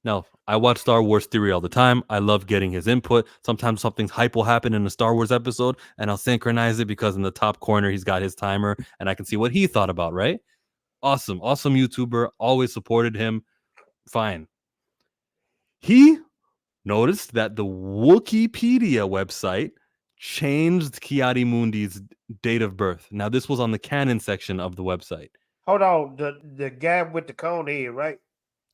Now, I watch Star Wars Theory all the time. I love getting his input. Sometimes something hype will happen in a Star Wars episode, and I'll synchronize it because in the top corner he's got his timer, and I can see what he thought about. Right? Awesome YouTuber. Always supported him. Fine. He noticed that the Wikipedia website changed Kiadi Mundi's date of birth. Now, this was on the canon section of the website. Hold on, the guy with the cone head, right?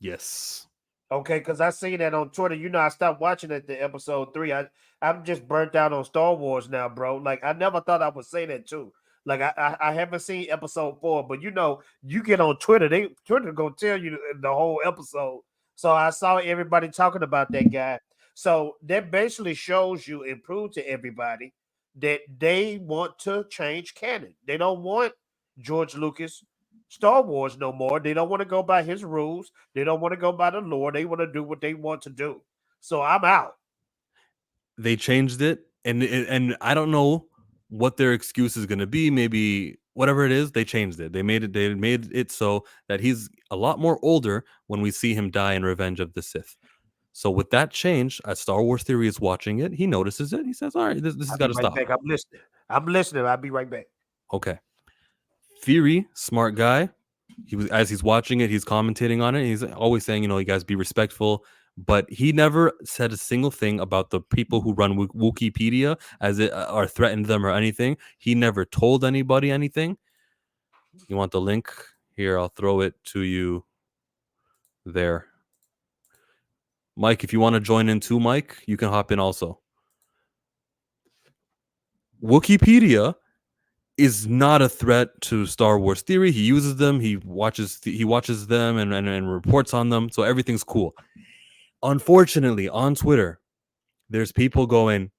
Yes. Okay, because I seen that on Twitter. You know, I stopped watching it the episode 3. I'm just burnt out on Star Wars now, bro. Like I never thought I would say that too. Like I haven't seen episode 4, but you know, you get on Twitter, Twitter gonna tell you the whole episode. So I saw everybody talking about that guy. So that basically shows you and proves to everybody that they want to change canon. They don't want George Lucas Star Wars no more. They don't want to go by his rules. They don't want to go by the lore. They want to do what they want to do. So I'm out. They changed it, and I don't know what their excuse is going to be. Maybe whatever it is, they changed it. They made it so that he's a lot more older when we see him die in Revenge of the Sith. So with that change, as Star Wars Theory is watching it, he notices it. He says, "All right, this has I'll got be to right stop." back. I'm listening. I'm listening. I'll be right back. Okay. Theory, smart guy. As he's watching it, he's commentating on it. He's always saying, you guys be respectful. But he never said a single thing about the people who run Wikipedia as it or threatened them or anything. He never told anybody anything. You want the link? Here, I'll throw it to you there. Mike, if you want to join in too, Mike, you can hop in also. Wikipedia is not a threat to Star Wars Theory. He uses them. He watches them and reports on them. So everything's cool. Unfortunately, on Twitter, there's people going,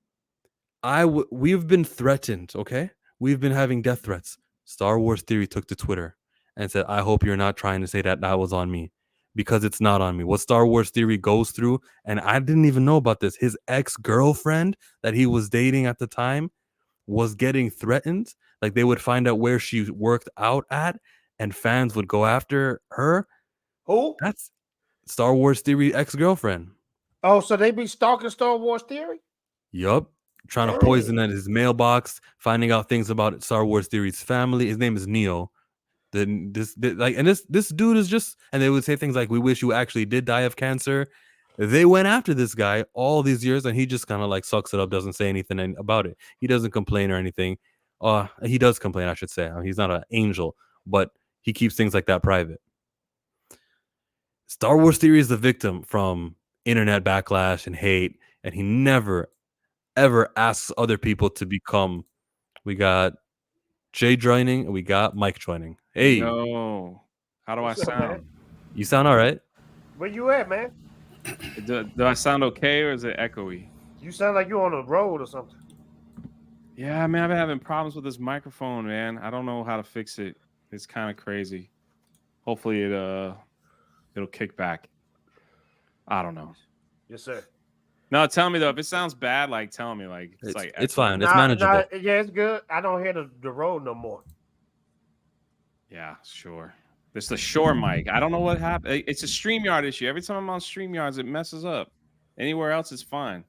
we've been threatened, okay? We've been having death threats. Star Wars Theory took to Twitter and said, I hope you're not trying to say that was on me, because it's not on me. What Star Wars Theory goes through, and I didn't even know about this, his ex-girlfriend that he was dating at the time was getting threatened. Like, they would find out where she worked out at, and fans would go after her. Who? That's Star Wars Theory ex-girlfriend. Oh, so they be stalking Star Wars Theory? Yup. Trying to poison at his mailbox, finding out things about Star Wars Theory's family. His name is Neo. This dude is just, and they would say things like, "We wish you actually did die of cancer." They went after this guy all these years, and he just kind of like sucks it up, doesn't say anything about it. He doesn't complain or anything. He does complain, I should say. He's not an angel, but he keeps things like that private. Star Wars Theory is the victim from internet backlash and hate, and he never, ever asks other people to become. We got Jay joining, and we got Mike joining. Hey. Yo, how do What's I up, sound? man? You sound all right. Where you at, man? Do I sound okay or is it echoey? You sound like you on the road or something. Yeah, man, I've been having problems with this microphone, man. I don't know how to fix it. It's kind of crazy. Hopefully it'll kick back. I don't know. Yes, sir. No, tell me though, if it sounds bad, like tell me. Like it's fine. It's manageable. Yeah, it's good. I don't hear the road no more. Yeah, sure. It's the Shure mic. I don't know what happened. It's a StreamYard issue. Every time I'm on StreamYards, it messes up. Anywhere else, it's fine.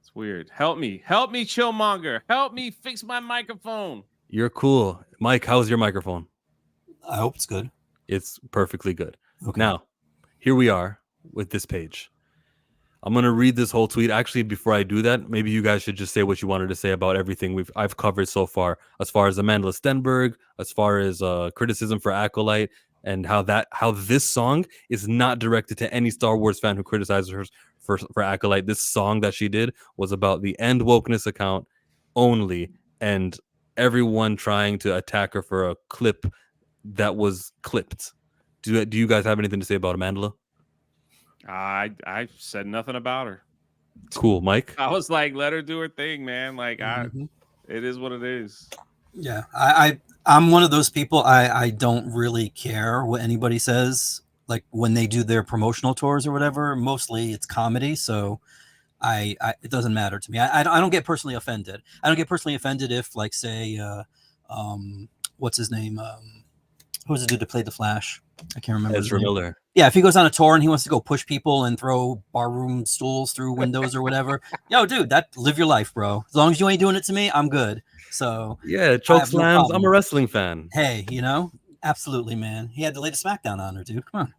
It's weird. Help me, Chillmonger. Help me fix my microphone. You're cool, Mike. How's your microphone? I hope it's good. It's perfectly good. Okay. Now, here we are with this page. I'm gonna read this whole tweet. Actually, before I do that, maybe you guys should just say what you wanted to say about everything I've covered so far, as far as Amandla Stenberg, as far as criticism for Acolyte, and how this song is not directed to any Star Wars fan who criticizes her for Acolyte. This song that she did was about the End Wokeness account only, and everyone trying to attack her for a clip that was clipped. Do you guys have anything to say about Amandla? I said nothing about her. Cool, Mike. I was like, let her do her thing, man. Like it is what it is. Yeah, I'm one of those people. I don't really care what anybody says. Like when they do their promotional tours or whatever, mostly it's comedy. So it doesn't matter to me. I don't get personally offended. I don't get personally offended if, like, say, what's his name? Who's the dude that played the Flash? I can't remember his Ezra name. Miller. Yeah, if he goes on a tour and he wants to go push people and throw barroom stools through windows or whatever, yo, dude, that live your life, bro. As long as you ain't doing it to me, I'm good. So Yeah, I choke have no slams. I'm a problem. wrestling fan. Hey, absolutely, man. He had the latest SmackDown on her, dude. Come on.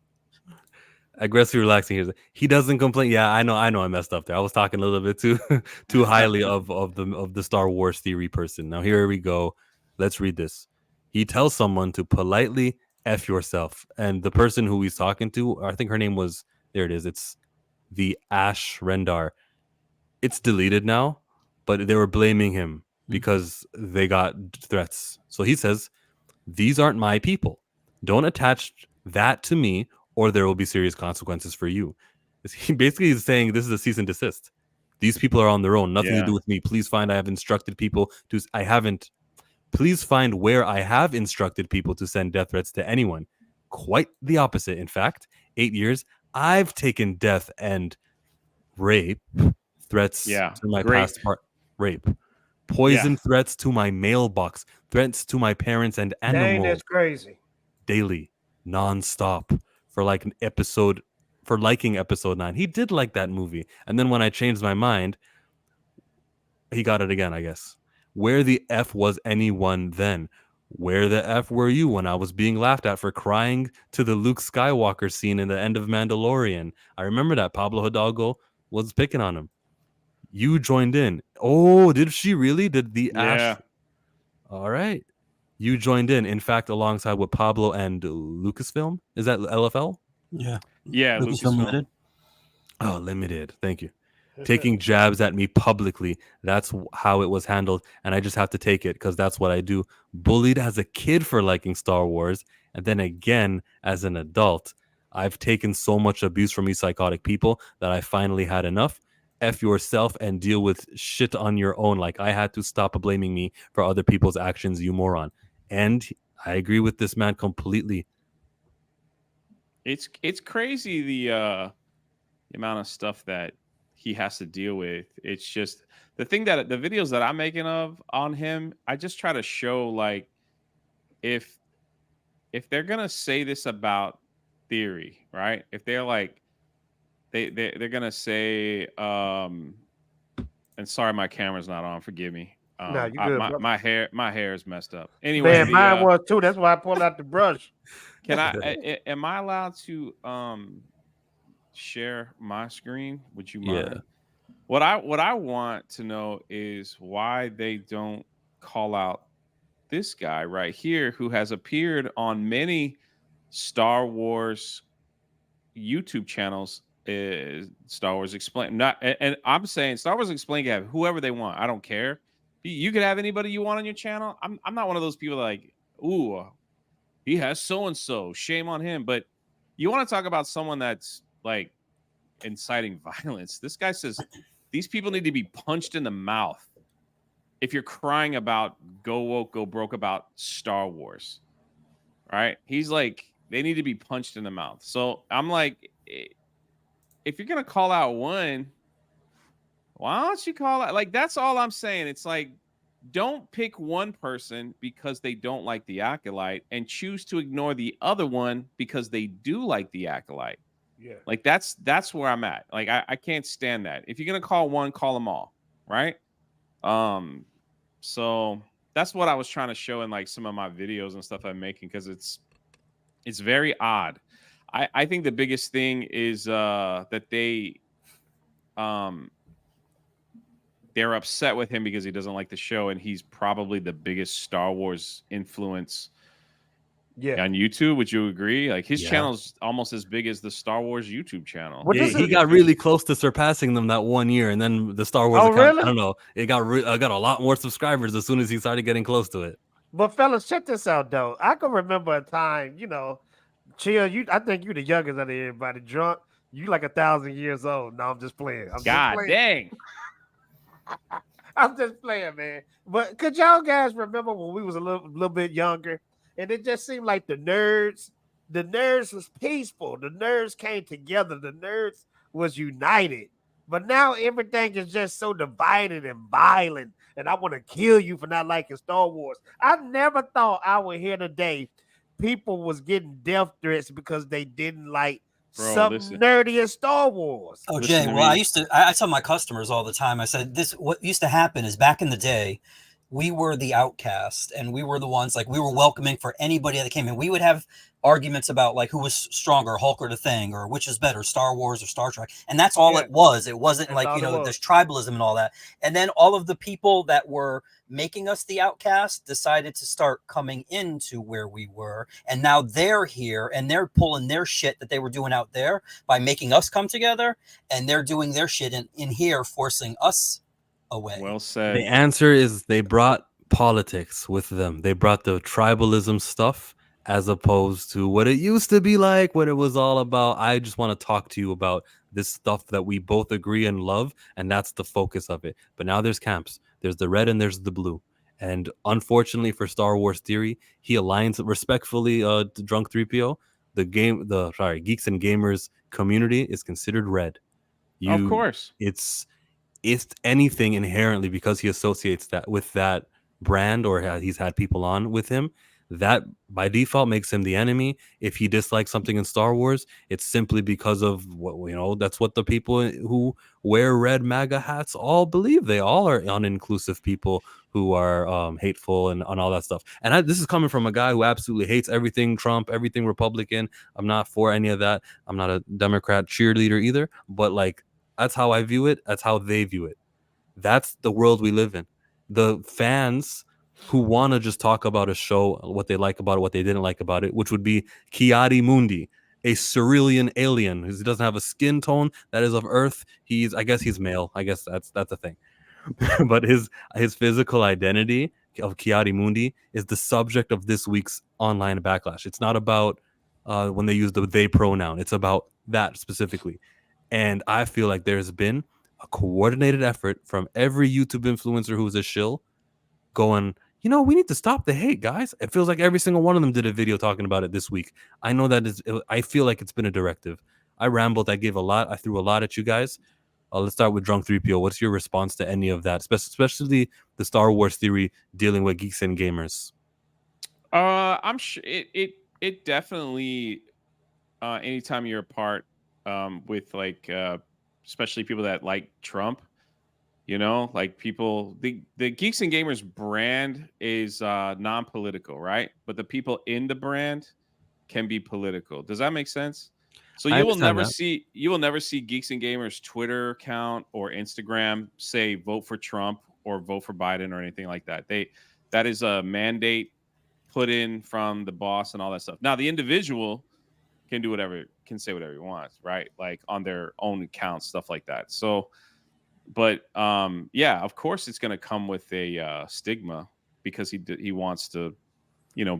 Aggressively relaxing here. He doesn't complain. Yeah, I know. I messed up there. I was talking a little bit too highly of the Star Wars theory person. Now here we go. Let's read this. He tells someone to politely F yourself. And the person who he's talking to, I think her name was, there it is. It's the Ash Rendar. It's deleted now, but they were blaming him because they got threats. So he says, these aren't my people. Don't attach that to me, or there will be serious consequences for you. He basically is saying this is a cease and desist. These people are on their own, nothing to do with me. Please find I have instructed people to. I haven't. Please find where I have instructed people to send death threats to anyone. Quite the opposite. In fact, 8 years, I've taken death and rape threats to my past rape, poison threats to my mailbox, threats to my parents and Dang, animals that's crazy. daily, nonstop for like an episode, for liking episode 9. He did like that movie, and then when I changed my mind, he got it again, I guess. Where the F was anyone then? Where the F were you when I was being laughed at for crying to the Luke Skywalker scene in the end of Mandalorian? I remember that Pablo Hidalgo was picking on him. You joined in. Oh, did she really? Did the Ash? All right. You joined in fact, alongside with Pablo and Lucasfilm. Is that LFL? Yeah. Lucasfilm Limited. Oh, limited. Thank you. Taking jabs at me publicly. That's how it was handled. And I just have to take it because that's what I do. Bullied as a kid for liking Star Wars. And then again, as an adult, I've taken so much abuse from these psychotic people that I finally had enough. F yourself and deal with shit on your own. Like I had to stop blaming me for other people's actions, you moron. And I agree with this man completely. It's crazy the amount of stuff that he has to deal with. It's just the thing that the videos that I'm making of on him, I just try to show like if they're gonna say this about theory, right? If they're like they're gonna say and sorry my camera's not on, forgive me. No, you good, bro. My hair is messed up. Anyway, Man, mine was too. That's why I pulled out the brush. Can am I allowed to share my screen? Would you mind? Yeah. What I want to know is why they don't call out this guy right here who has appeared on many Star Wars YouTube channels. Star Wars Explained. And I'm saying Star Wars Explained can have whoever they want. I don't care. You could have anybody you want on your channel. I'm not one of those people like, ooh, he has so and so. Shame on him. But you want to talk about someone that's like inciting violence. This guy says these people need to be punched in the mouth if you're crying about go woke, go broke about Star Wars. Right? He's like, they need to be punched in the mouth. So I'm like, if you're gonna call out one, why don't you call out? Like, that's all I'm saying. It's like, don't pick one person because they don't like the acolyte and choose to ignore the other one because they do like the acolyte. Yeah. Like that's where I'm at. Like I can't stand that. If you're gonna call one, call them all, right? So that's what I was trying to show in like some of my videos and stuff I'm making because it's very odd. I think the biggest thing is that they're upset with him because he doesn't like the show, and he's probably the biggest Star Wars influence on YouTube. Would you agree? Like his channel's almost as big as the Star Wars YouTube channel. Yeah, he got really close to surpassing them that one year, and then the Star Wars account, really? I don't know, it got a lot more subscribers as soon as he started getting close to it. But fellas, check this out though. I can remember a time, Chill, I think you the youngest of everybody. Drunk, you like 1,000 years old. No, I'm just playing. Dang. I'm just playing, man. But could y'all guys remember when we was a little bit younger, and it just seemed like the nerds was peaceful. The nerds came together. The nerds was united. But now everything is just so divided and violent, and I want to kill you for not liking Star Wars. I never thought I would hear today people was getting death threats because they didn't like Bro, something nerdy in Star Wars. Oh, Listen Jay, to well, me. I tell my customers all the time, I said, what used to happen is back in the day, we were the outcast and we were the ones like we were welcoming for anybody that came in. We would have arguments about like who was stronger, Hulk or the Thing, or which is better, Star Wars or Star Trek. And that's all Yeah, it was. It wasn't that's like, all it was. there's tribalism and all that. And then all of the people that were making us the outcast decided to start coming into where we were. And now they're here and they're pulling their shit that they were doing out there by making us come together. And they're doing their shit in here, forcing us away. Well The said. answer is they brought politics with them. They brought the tribalism stuff as opposed to what it used to be like when it was all about, I just want to talk to you about this stuff that we both agree and love, and that's the focus of it. But now there's camps. There's the red and there's the blue. And unfortunately for Star Wars Theory, he aligns respectfully to Drunk 3PO. Geeks and Gamers community is considered red. Of course. It's anything inherently because he associates that with that brand or he's had people on with him, that by default makes him the enemy. If he dislikes something in Star Wars, it's simply because of what that's what the people who wear red MAGA hats all believe. They all are uninclusive people who are hateful and all that stuff. And this is coming from a guy who absolutely hates everything Trump, everything Republican. I'm not for any of that. I'm not a Democrat cheerleader either, but like, that's how I view it. That's how they view it. That's the world we live in. The fans who want to just talk about a show, what they like about it, what they didn't like about it, which would be Kiadi Mundi, a Cerulean alien who doesn't have a skin tone that is of Earth. I guess he's male. I guess that's a thing. But his physical identity of Kiadi Mundi is the subject of this week's online backlash. It's not about when they use the they pronoun. It's about that specifically. And I feel like there's been a coordinated effort from every YouTube influencer who's a shill going, we need to stop the hate, guys. It feels like every single one of them did a video talking about it this week. I know I feel like it's been a directive. I rambled. I gave a lot. I threw a lot at you guys. Let's start with Drunk 3PO. What's your response to any of that, especially the Star Wars Theory dealing with geeks and gamers? I'm sure it definitely, anytime you're apart with like especially people that like Trump, like people, the Geeks and Gamers brand is non-political, right? But the people in the brand can be political. Does that make sense? So you will never see Geeks and Gamers Twitter account or Instagram say vote for Trump or vote for Biden or anything like that. That is a mandate put in from the boss and all that stuff. Now the individual can say whatever he wants, right? Like on their own account, stuff like that. So, but yeah, of course it's going to come with a stigma because he wants to,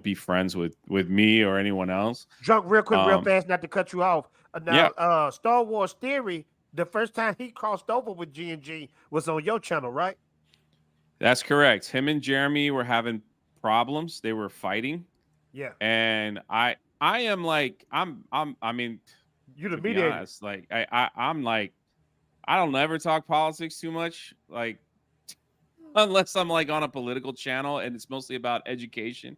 be friends with me or anyone else. Drunk, real quick, real fast, not to cut you off. Yeah. Star Wars Theory, the first time he crossed over with G&G was on your channel, right? That's correct. Him and Jeremy were having problems. They were fighting. Yeah. And I am like, I mean, you the to be mediator. honest, like I'm like, I don't ever talk politics too much, like unless I'm like on a political channel and it's mostly about education.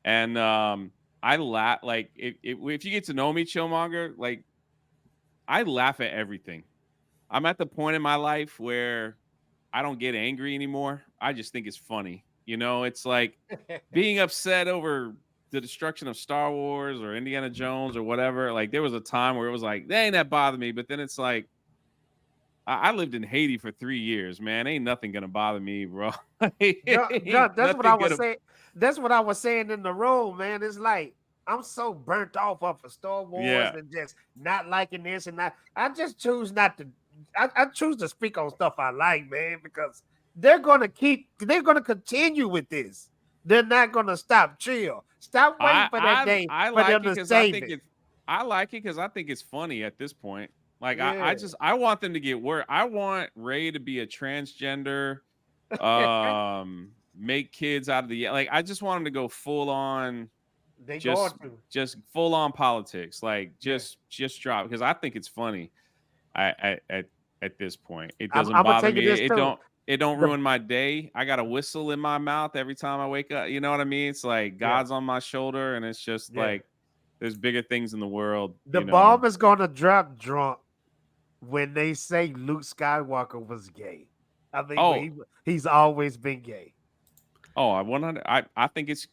And I laugh, like if you get to know me, Chillmonger, like I laugh at everything. I'm at the point in my life where I don't get angry anymore. I just think it's funny. It's like being upset over the destruction of Star Wars or Indiana Jones or whatever. Like there was a time where it was like, they ain't that bother me. But then it's like, I lived in Haiti for 3 years, man. Ain't nothing gonna bother me, bro. That's what I was saying. That's what I was saying in the room, man. It's like I'm so burnt off of Star Wars and just not liking this and that. I just choose not to. I choose to speak on stuff I like, man, because they're gonna continue with this. They're not gonna stop. Chill. Stop waiting for that day for them to save it. I like it because I think it's funny at this point. Like I want them to get work. I want Ray to be a transgender, make kids out of the I just want them to go full on. Just full on politics. Like just drop because I think it's funny. At this point, it doesn't bother me. it don't ruin my day. I got a whistle in my mouth every time I wake up. You know what I mean? It's like God's on my shoulder, and it's just like there's bigger things in the world. The you know? bomb is gonna drop drunk when they say Luke Skywalker was gay. I mean, he's always been gay. Oh, I 100. I think it's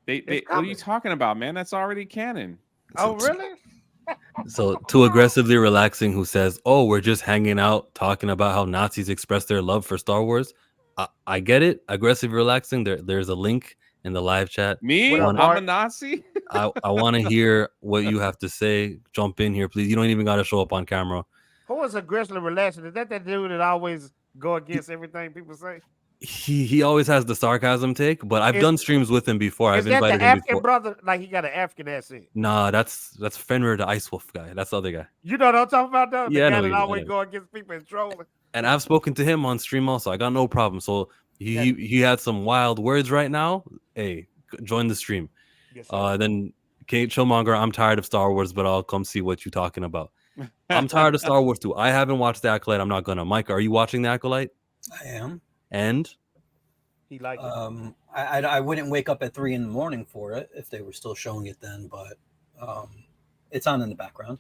they. What are you talking about, man? That's already canon. Oh, really? So too aggressively relaxing, who says, "Oh, we're just hanging out, talking about how Nazis express their love for Star Wars." I get it. Aggressive relaxing. There's a link in the live chat. Me? I'm a Nazi. I want to hear what you have to say. Jump in here, please. You don't even got to show up on camera. Who is aggressively relaxing? Is that dude that always go against everything people say? He always has the sarcasm take, but I've done streams with him before. I've invited the him African before. brother? Like he got an African accent? Nah, that's Fenrir the Ice Wolf guy. That's the other guy. You know what I'm talking about, though? Yeah, the guy that always go against people and trolling. And I've spoken to him on stream also. I got no problem. So he had some wild words right now. Hey, join the stream. Yes, then Kate Chillmonger, I'm tired of Star Wars, but I'll come see what you're talking about. I'm tired of Star Wars too. I haven't watched The Acolyte. I'm not gonna. Mike, are you watching The Acolyte? I am. And he liked it. I wouldn't wake up at 3 a.m. for it if they were still showing it then, but it's on in the background.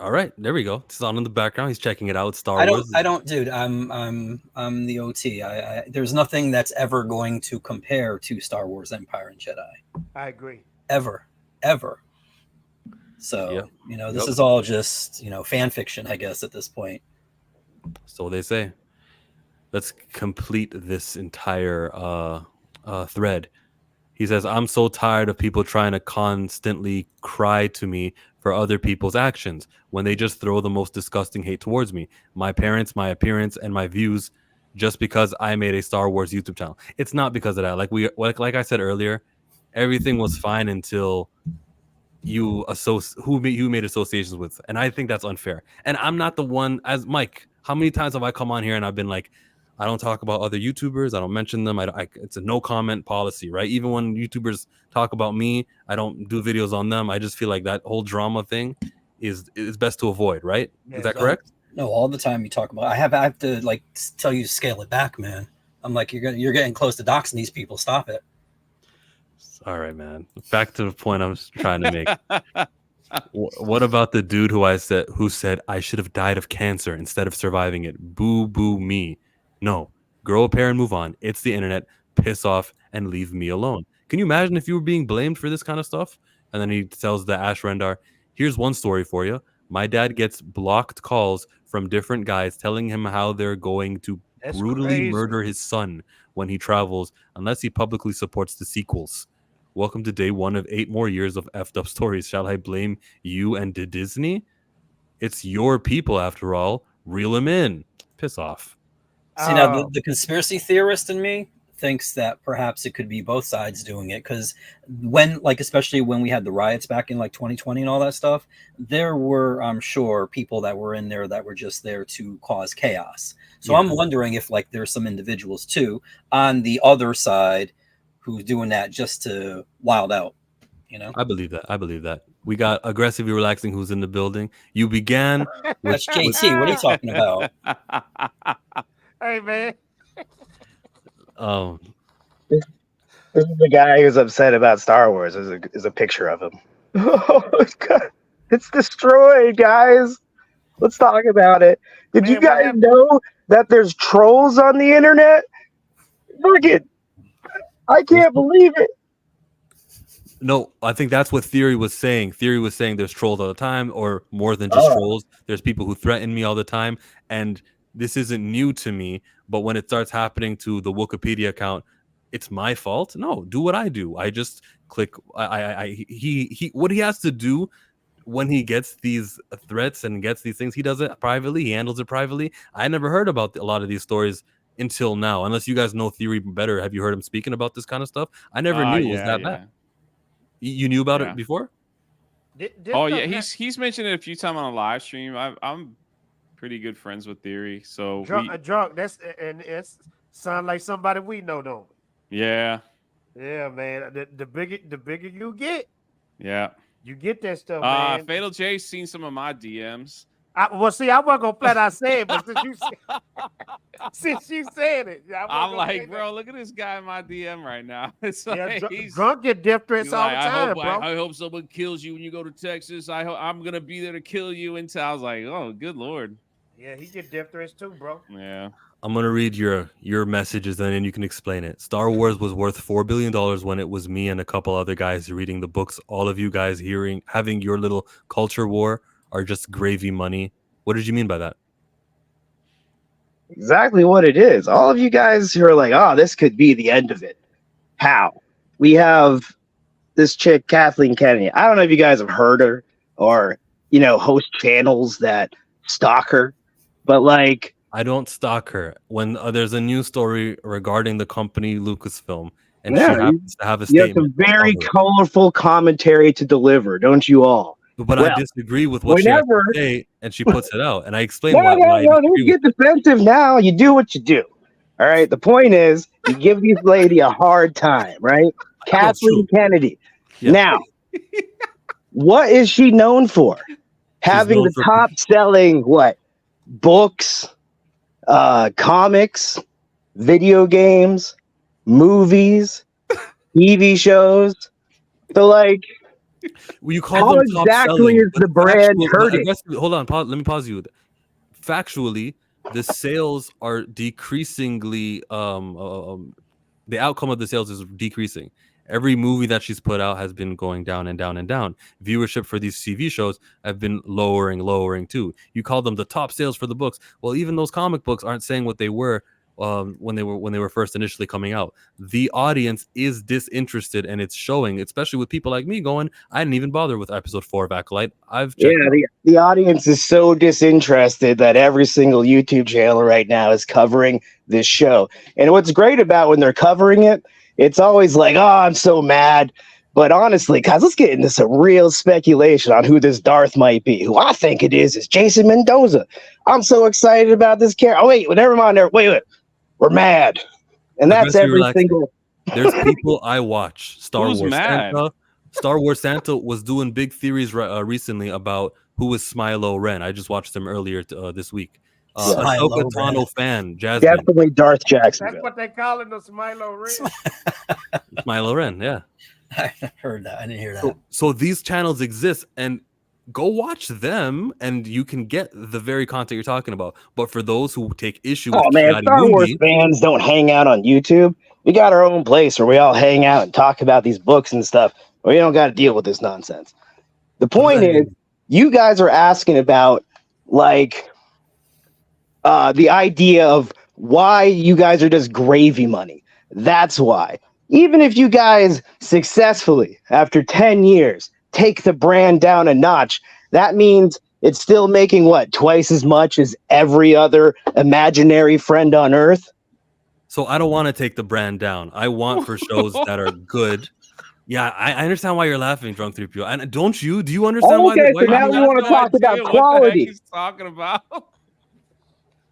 All right, there we go. It's on in the background. He's checking it out. Star Wars. I don't, dude. I'm the OT. There's nothing that's ever going to compare to Star Wars Empire and Jedi. I agree. Ever. So this is all just fan fiction, I guess, at this point. So they say. Let's complete this entire thread. He says, "I'm so tired of people trying to constantly cry to me for other people's actions when they just throw the most disgusting hate towards me, my parents, my appearance, and my views, just because I made a Star Wars YouTube channel. It's not because of that. Like I said earlier, everything was fine until you made associations with, and I think that's unfair. And I'm not the one. As Mike, how many times have I come on here and I've been like, I don't talk about other YouTubers. I don't mention them. It's a no comment policy, right? Even when YouTubers talk about me, I don't do videos on them. I just feel like that whole drama thing is best to avoid, right? Is that correct? No, all the time you talk about. I have to like tell you to scale it back, man. I'm like, you're getting close to doxing these people. Stop it. All right, man. Back to the point I was trying to make. What about the dude who said I should have died of cancer instead of surviving it? Boo boo me. No, grow a pair and move on. It's the internet. Piss off and leave me alone. Can you imagine if you were being blamed for this kind of stuff? And then he tells the Ash Rendar, here's one story for you. My dad gets blocked calls from different guys telling him how they're going to brutally murder his son when he travels unless he publicly supports the sequels. Welcome to day 1 of 8 more years of effed up stories. Shall I blame you and Disney? It's your people after all. Reel them in. Piss off. See, now the conspiracy theorist in me thinks that perhaps it could be both sides doing it, because especially when we had the riots back in 2020 and all that stuff, there were, I'm sure, people that were in there that were just there to cause chaos. So I'm wondering if there's some individuals too on the other side who's doing that just to wild out. I believe that. We got aggressively relaxing who's in the building. You began with JT. What are you talking about? Hey, man. This is the guy who's upset about Star Wars. Is a picture of him. Oh, God. It's destroyed, guys. Let's talk about it. Did you guys know that there's trolls on the internet? Look it. I can't believe it. No, I think that's what Theory was saying. Theory was saying there's trolls all the time, or more than just trolls. There's people who threaten me all the time, and this isn't new to me. But when it starts happening to the Wikipedia account, it's my fault. No, do what I do. I just click. What he has to do when he gets these threats and gets these things, he does it privately. He handles it privately. I never heard about a lot of these stories until now. Unless you guys know Theory better, have you heard him speaking about this kind of stuff? I never knew it was that bad. You knew about it before? He's mentioned it a few times on a live stream. I'm pretty good friends with Theory, so drunk. It's sound like somebody we know, though. Yeah, man. The bigger you get, you get that stuff. Man. Fatal J's seen some of my DMs. Well, see, I wasn't gonna flat out say it, but since you said it, I'm like, bro, look at this guy in my DM right now. It's like drunk get death threats he's all like, the time, bro. I hope someone kills you when you go to Texas. I'm gonna be there to kill you. Until I was like, oh, good lord. Yeah, he get death threats too, bro. Yeah. I'm gonna read your messages and then you can explain it. Star Wars was worth $4 billion when it was me and a couple other guys reading the books. All of you guys having your little culture war are just gravy money. What did you mean by that? Exactly what it is. All of you guys who are like, oh, this could be the end of it. How? We have this chick, Kathleen Kennedy. I don't know if you guys have heard her or, host channels that stalk her, but like, I don't stalk her. When there's a news story regarding the company Lucasfilm, and she Yeah, happens to have a you have statement. some very colorful commentary to deliver, don't you all? But I disagree with what she has to say, and she puts it out. And I explain why. Don't get defensive now. You do what you do. All right. The point is, you give this lady a hard time, right? Kathleen Kennedy. Yeah. Now, what is she known for? Having the top-selling books, comics, video games, movies, TV shows. So, like, you call them top exactly selling, is the brand hurting? Hold on, let me pause you. Factually, the sales are decreasingly. The outcome of the sales is decreasing. Every movie that she's put out has been going down and down and down. Viewership for these TV shows have been lowering too. You call them the top sales for the books. Well, even those comic books aren't saying what they were when they were first initially coming out. The audience is disinterested, and it's showing, especially with people like me going, I didn't even bother with episode 4 of Acolyte. The audience is so disinterested that every single YouTube channel right now is covering this show. And what's great about when they're covering it, it's always like, oh, I'm so mad. But honestly, guys, let's get into some real speculation on who this Darth might be. Who I think it is Jason Mendoza. I'm so excited about this character. Oh, wait, never mind. Wait. We're mad. And that's every single... There's people I watch. Who's mad? Star Wars Santa was doing big theories recently about who was Smilo Ren. I just watched them earlier this week. Ahsoka Tano fan, Jasmine. Definitely Darth Jackson. That's what they call him, the Smilo Ren. Smilo Ren, yeah. I heard that. I didn't hear that. So these channels exist, and go watch them, and you can get the very content you're talking about. But for those who take issue with Star Wars fans don't hang out on YouTube. We got our own place where we all hang out and talk about these books and stuff. We don't got to deal with this nonsense. The point is, you guys are asking about the idea of why you guys are just gravy money. That's why. Even if you guys successfully, after 10 years, take the brand down a notch, that means it's still making twice as much as every other imaginary friend on Earth? So I don't want to take the brand down. I want for shows that are good. Yeah, I understand why you're laughing, Drunk 3PO. And don't you? Do you understand why? Okay, so now we want to talk about quality. What the heck he's talking about?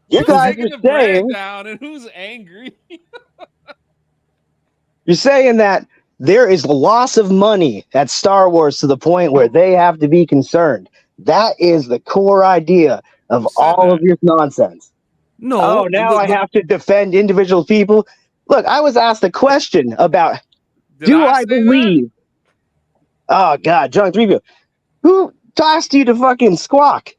You guys are saying down, and who's angry? You're saying that there is a loss of money at Star Wars to the point where they have to be concerned. That is the core idea of all of this nonsense. No. Oh, now I have to defend individual people. Look, I was asked a question about do I believe? Oh God, Drunk 3PO. Who tossed you to fucking squawk?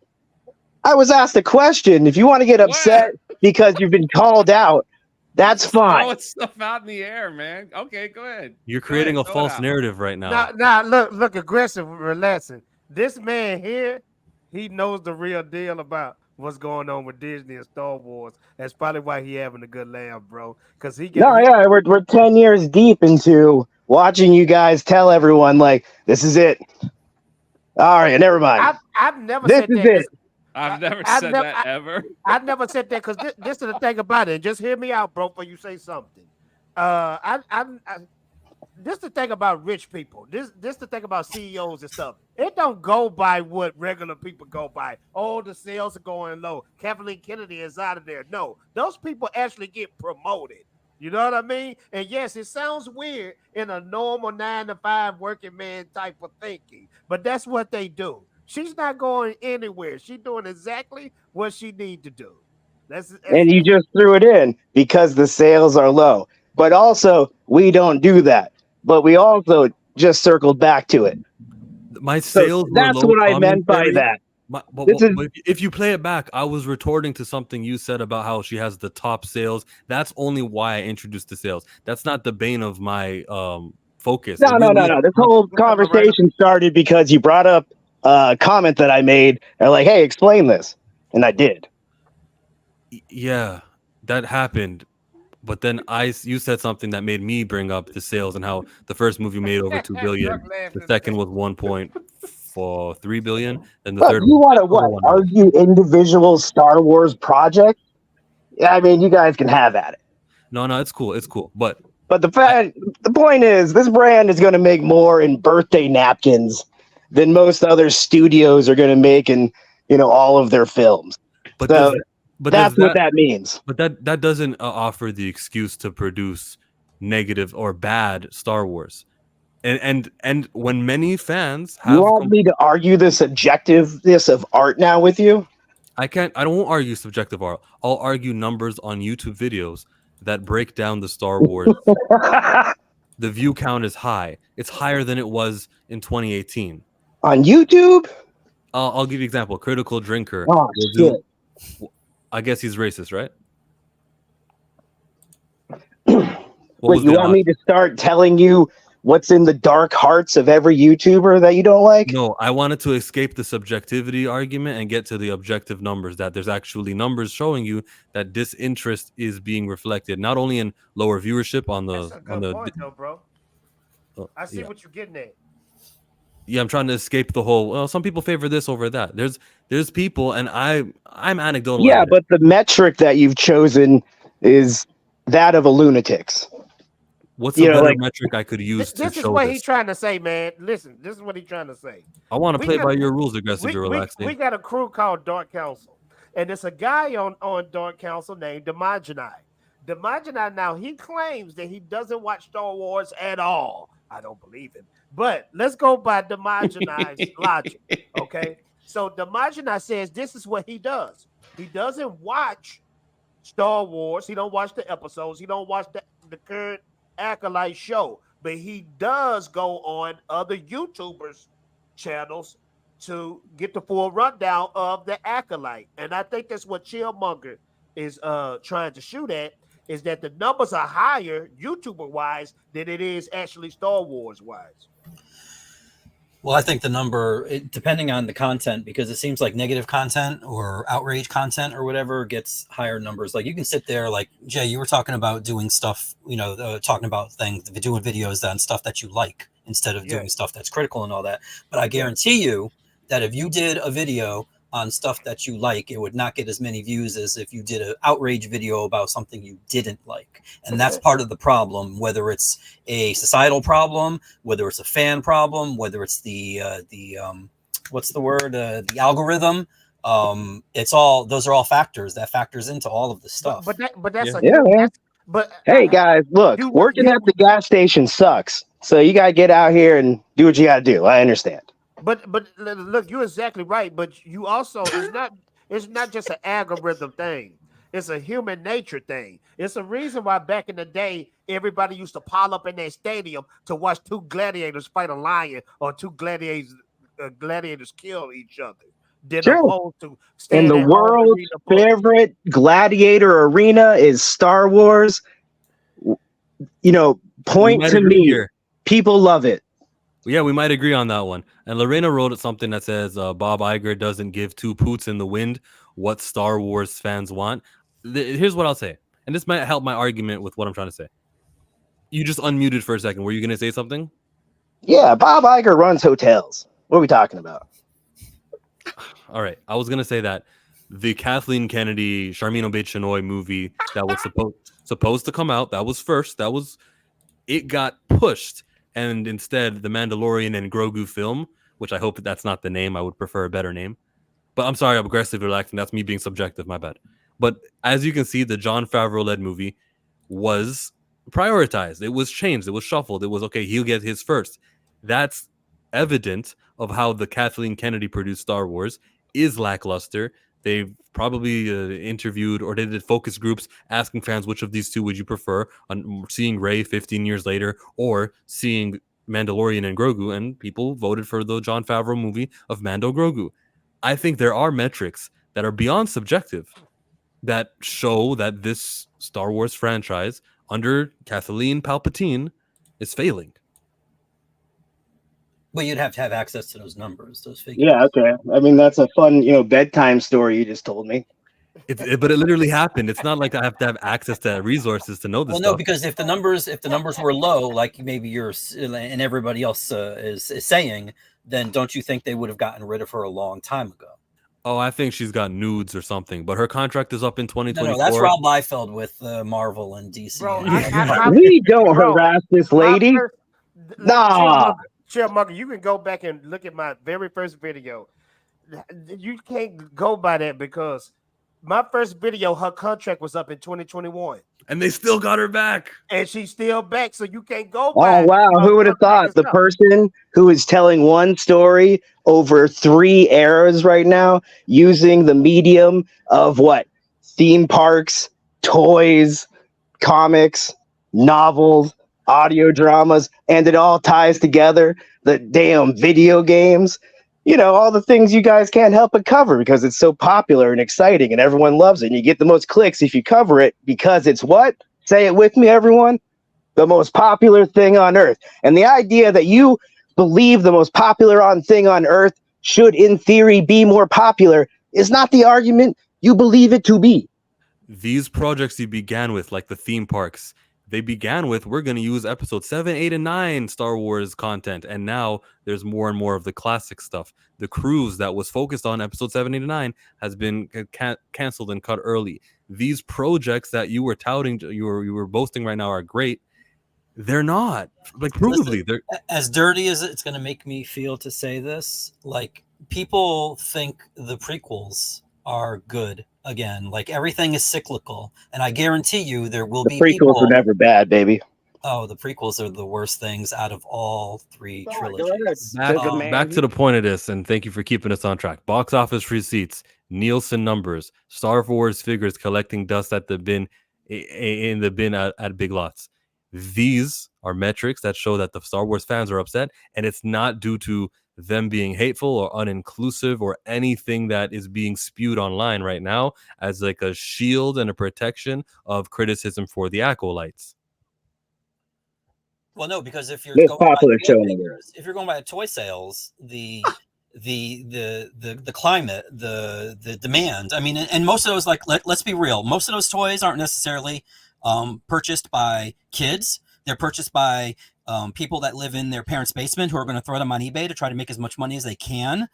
I was asked a question. If you want to get upset because you've been called out, that's fine. Throwing stuff out in the air, man. Okay, go ahead. You're creating a false narrative right now. Nah, look, aggressive, relaxing. This man here, he knows the real deal about what's going on with Disney and Star Wars. That's probably why he having a good laugh, bro. Because we're 10 years deep into watching you guys tell everyone this is it. All right, never mind. I've never said that. I've never said that ever. I've never said that because this is the thing about it. Just hear me out, bro, before you say something. This is the thing about rich people. This is the thing about CEOs and stuff. It don't go by what regular people go by. Oh, the sales are going low. Kathleen Kennedy is out of there. No, those people actually get promoted. You know what I mean? And yes, it sounds weird in a normal 9-to-5 working man type of thinking, but that's what they do. She's not going anywhere. She's doing exactly what she need to do. That's And you just threw it in because the sales are low. But also, we don't do that. But we also just circled back to it. My So sales were that's low what I meant by commentary. that. But This is if you play it back, I was retorting to something you said about how she has the top sales. That's only why I introduced the sales. That's not the bane of my focus. It no. really is This on- whole conversation started because you brought up a comment that I made. And like, hey, explain this, and I did. Yeah, that happened. But then you said something that made me bring up the sales and how the first movie made over 2 billion, the second was 1.43 billion, and the Look, third you was want to just over what? 1 billion. Argue individual Star Wars projects? Yeah, I mean, you guys can have at it. No, it's cool. It's cool. But the point is, this brand is going to make more in birthday napkins than most other studios are going to make in all of their films. but So that's what that means. But that doesn't offer the excuse to produce negative or bad Star Wars. And when many fans have You want me to argue the subjectiveness of art now with you? I won't argue subjective art. I'll argue numbers on YouTube videos that break down the Star Wars. The view count is high. It's higher than it was in 2018. On YouTube? I'll give you an example. Critical Drinker. Oh, shit. I guess he's racist, right? Wait, you want me to start telling you what's in the dark hearts of every YouTuber that you don't like? No, I wanted to escape the subjectivity argument and get to the objective numbers, that there's actually numbers showing you that disinterest is being reflected, not only in lower viewership on the... That's a good point, though, bro. I see what you're getting at. Yeah, I'm trying to escape the whole, well, some people favor this over that. There's people, and I'm anecdotal. Yeah, but the metric that you've chosen is that of a lunatic's. What's a better metric I could use to show this? This is what he's trying to say, man. Listen, this is what he's trying to say. I want to play by your rules, aggressive, relaxing. We got a crew called Dark Council, and there's a guy on Dark Council named Demogenai. Demogenai, now, he claims that he doesn't watch Star Wars at all. I don't believe him. But let's go by Demogenai's logic, okay? So Demogenai says this is what he does. He doesn't watch Star Wars. He don't watch the episodes. He don't watch the current Acolyte show, but he does go on other YouTubers' channels to get the full rundown of the Acolyte. And I think that's what Chillmonger is trying to shoot at, is that the numbers are higher YouTuber-wise than it is actually Star Wars-wise. Well, I think the number, depending on the content, because it seems like negative content or outrage content or whatever gets higher numbers. Like you can sit there, like Jay, you were talking about doing stuff, talking about things, doing videos on stuff that you like instead of doing stuff that's critical and all that. But I guarantee you that if you did a video on stuff that you like, it would not get as many views as if you did an outrage video about something you didn't like. And that's part of the problem, whether it's a societal problem, whether it's a fan problem, whether it's the what's the word, the algorithm. Those are all factors that factors into all of this stuff. But hey guys, look, working at the gas station sucks. So you gotta get out here and do what you gotta do. I understand. But look, you're exactly right. But you also, it's not just an algorithm thing. It's a human nature thing. It's a reason why back in the day, everybody used to pile up in their stadium to watch two gladiators fight a lion or two gladiators kill each other. And the world's favorite gladiator arena is Star Wars. Point to me. Here. People love it. Yeah, we might agree on that one. And Lorena wrote something that says Bob Iger doesn't give two poots in the wind what Star Wars fans want. Here's what I'll say. And this might help my argument with what I'm trying to say. You just unmuted for a second. Were you going to say something? Yeah, Bob Iger runs hotels. What are we talking about? All right. I was going to say that the Kathleen Kennedy, Charmin Obaid-Chinoy movie that was supposed to come out, that was first. It got pushed. And instead, the Mandalorian and Grogu film, which I hope that's not the name. I would prefer a better name. But I'm sorry, I'm aggressive relaxing. That's me being subjective. My bad. But as you can see, the Jon Favreau-led movie was prioritized. It was changed. It was shuffled. It was, okay, he'll get his first. That's evident of how the Kathleen Kennedy produced Star Wars is lackluster. They've probably interviewed or they did focus groups asking fans which of these two would you prefer, on seeing Rey 15 years later or seeing Mandalorian and Grogu, and people voted for the Jon Favreau movie of Mando Grogu. I think there are metrics that are beyond subjective that show that this Star Wars franchise under Kathleen Palpatine is failing. Well, you'd have to have access to those numbers, those figures. Yeah, okay. I mean, that's a fun, bedtime story you just told me. But it literally happened. It's not like I have to have access to resources to know this. Well, no, because if the numbers were low, like maybe you're and everybody else is saying, then don't you think they would have gotten rid of her a long time ago? Oh, I think she's got nudes or something, but her contract is up in 2024. No, that's Rob Liefeld with Marvel and DC. Bro, we don't harass this lady. Nah. Chill, Mark, you can go back and look at my very first video. You can't go by that because my first video, her contract was up in 2021. And they still got her back. And she's still back, so you can't go by. Oh, wow. Who would have thought the person who is telling one story over 3 eras right now using the medium of what? Theme parks, toys, comics, novels, audio dramas, and it all ties together, the damn video games, all the things you guys can't help but cover because it's so popular and exciting and everyone loves it, and you get the most clicks if you cover it because it's what? Say it with me, everyone. The most popular thing on earth. And the idea that you believe the most popular thing on earth should in theory be more popular is not the argument you believe it to be. These projects you began with, like the theme parks, they began with, we're going to use episode 7, 8, and 9 Star Wars content. And now there's more and more of the classic stuff. The cruise that was focused on episode 7, 8, and 9 has been canceled and cut early. These projects that you were touting, you were boasting right now are great. They're not. Like, provably. They're as dirty as it's going to make me feel to say this. Like, people think the prequels are good. Again, like everything is cyclical, and I guarantee you there will be prequels are never bad, baby. Oh, the prequels are the worst things out of all 3 trilogies. Back to the point of this, and thank you for keeping us on track. Box office receipts, Nielsen numbers, Star Wars figures collecting dust at the bin in the bin at Big Lots. These are metrics that show that the Star Wars fans are upset, and it's not due to them being hateful or uninclusive or anything that is being spewed online right now as like a shield and a protection of criticism for the acolytes. Well, no, because if you're most going popular by show figures, if you're going by toy sales, the climate, the demand. I mean, and most of those, like, let's be real, most of those toys aren't necessarily purchased by kids. They're purchased by people that live in their parents' basement who are going to throw them on eBay to try to make as much money as they can.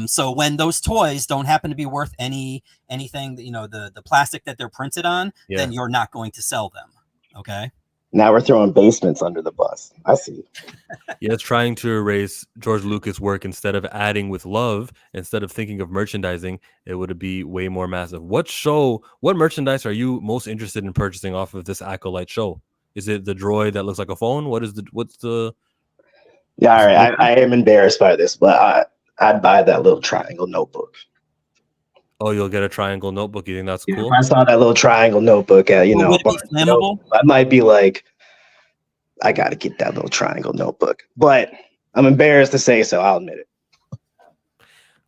So when those toys don't happen to be worth anything, the plastic that they're printed on, then you're not going to sell them. Okay. Now we're throwing basements under the bus. I see. It's trying to erase George Lucas' work instead of adding with love, instead of thinking of merchandising, it would be way more massive. What merchandise are you most interested in purchasing off of this Acolyte show? Is it the droid that looks like a phone? What's the? Yeah, all right. I am embarrassed by this, but I'd buy that little triangle notebook. Oh, you'll get a triangle notebook. You think that's cool? If I saw that little triangle notebook at, would it be flammable? I might be like, I got to get that little triangle notebook. But I'm embarrassed to say so. I'll admit it.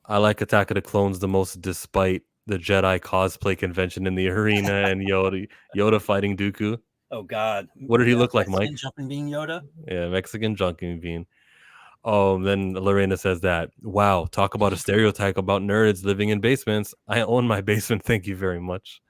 I like Attack of the Clones the most, despite the Jedi cosplay convention in the arena and Yoda fighting Dooku. Oh God! What did he look like, Mexican Mike? Jumping bean Yoda. Yeah, Mexican jumping bean. Then Lorena says that, wow, talk about a stereotype about nerds living in basements. I own my basement. Thank you very much.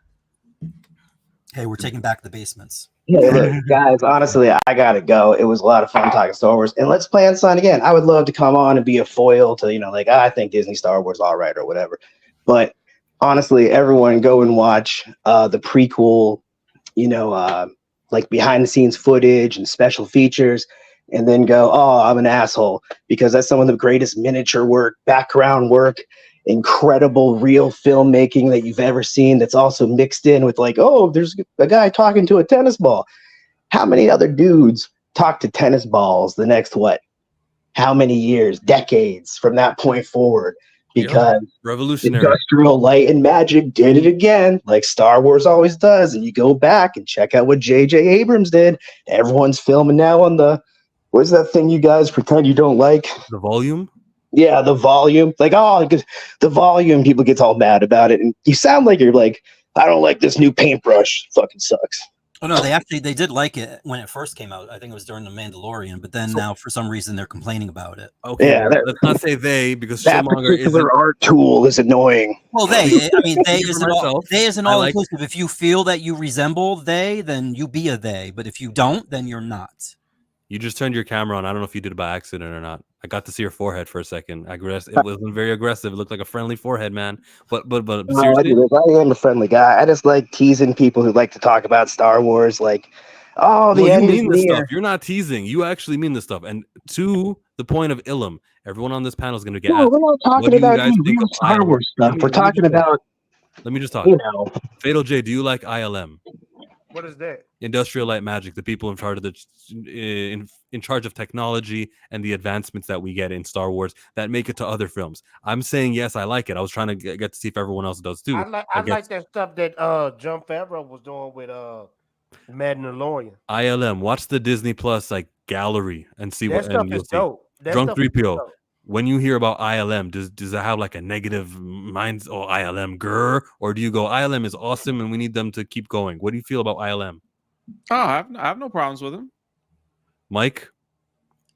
Hey, we're taking back the basements. Hey, look, guys, honestly, I got to go. It was a lot of fun talking Star Wars. And let's plan something again. I would love to come on and be a foil to, I think Disney Star Wars all right or whatever. But honestly, everyone go and watch the prequel, like behind the scenes footage and special features, and then go, oh, I'm an asshole, because that's some of the greatest miniature work, background work, incredible real filmmaking that you've ever seen, that's also mixed in with like, oh, there's a guy talking to a tennis ball. How many other dudes talk to tennis balls the next how many years, decades from that point forward, because revolutionary. Industrial Light and Magic did it again, like Star Wars always does. And you go back and check out what J.J. Abrams did. Everyone's filming now on the, what's that thing you guys pretend you don't like? The Volume? Yeah, the Volume. Like, oh, the Volume, people get all mad about it. And you sound like you're like, I don't like this new paintbrush. It fucking sucks. Oh no, they did like it when it first came out. I think it was during the Mandalorian, but then now for some reason they're complaining about it. Okay, Yeah, well, let's not say they, because that Killmonger isn't. particular art tool is annoying. Well, they isn't myself, they isn't I all like- inclusive. If you feel that you resemble they, then you be a they. But if you don't, then you're not. You just turned your camera on. I don't know if you did it by accident or not. I got to see your forehead for a second. It wasn't very aggressive. It looked like a friendly forehead, man. But No, seriously, I am a friendly guy. I just like teasing people who like to talk about Star Wars. Like, oh, the no, you end is mean this near. stuff. You're not teasing. You actually mean this stuff. And to the point of Ilum, everyone on this panel is going to get No, asked. we're not What talking do you about guys any think real of Star ILM? Wars stuff. We're Let me talking just talk. about, Let me just talk. you know, Fatal J, do you like ILM? What is that? Industrial Light Magic, the people in charge of in charge of technology and the advancements that we get in Star Wars that make it to other films. I'm saying yes, I like it. I was trying to get to see if everyone else does too. I like that stuff that John Favreau was doing with Mandalorian. ILM. Watch the Disney Plus like gallery and see That what, stuff and you'll is see. dope. That Drunk stuff is 3PO. dope. When you hear about ILM, does it have like a negative mind? Oh, ILM, grr, or do you go ILM is awesome and we need them to keep going? What do you feel about ILM, Oh, I have no problems with him. Mike?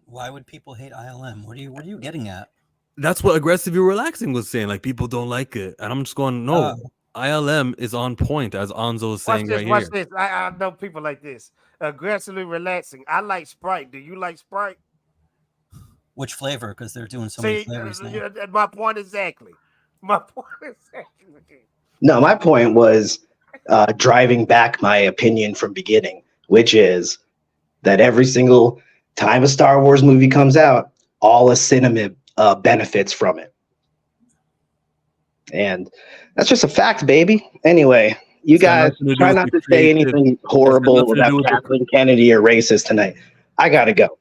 Why would people hate ILM? What are you getting at? That's what Aggressive You're Relaxing was saying. Like people don't like it, and I'm just going, no. ILM is on point, as Anzo is saying right Watch here. this. I know people like this. Aggressively relaxing. I like Sprite. Do you like Sprite? Which flavor? Because they're doing so many See, flavors now. my point exactly. My point exactly. no, my point was driving back my opinion from beginning, which is that every single time a Star Wars movie comes out, all a cinema benefits from it. And that's just a fact, baby. Anyway, you It's got guys nothing to do try with not the to say creative- anything horrible nothing to about do with the- Kathleen Kennedy or racist tonight. I gotta go.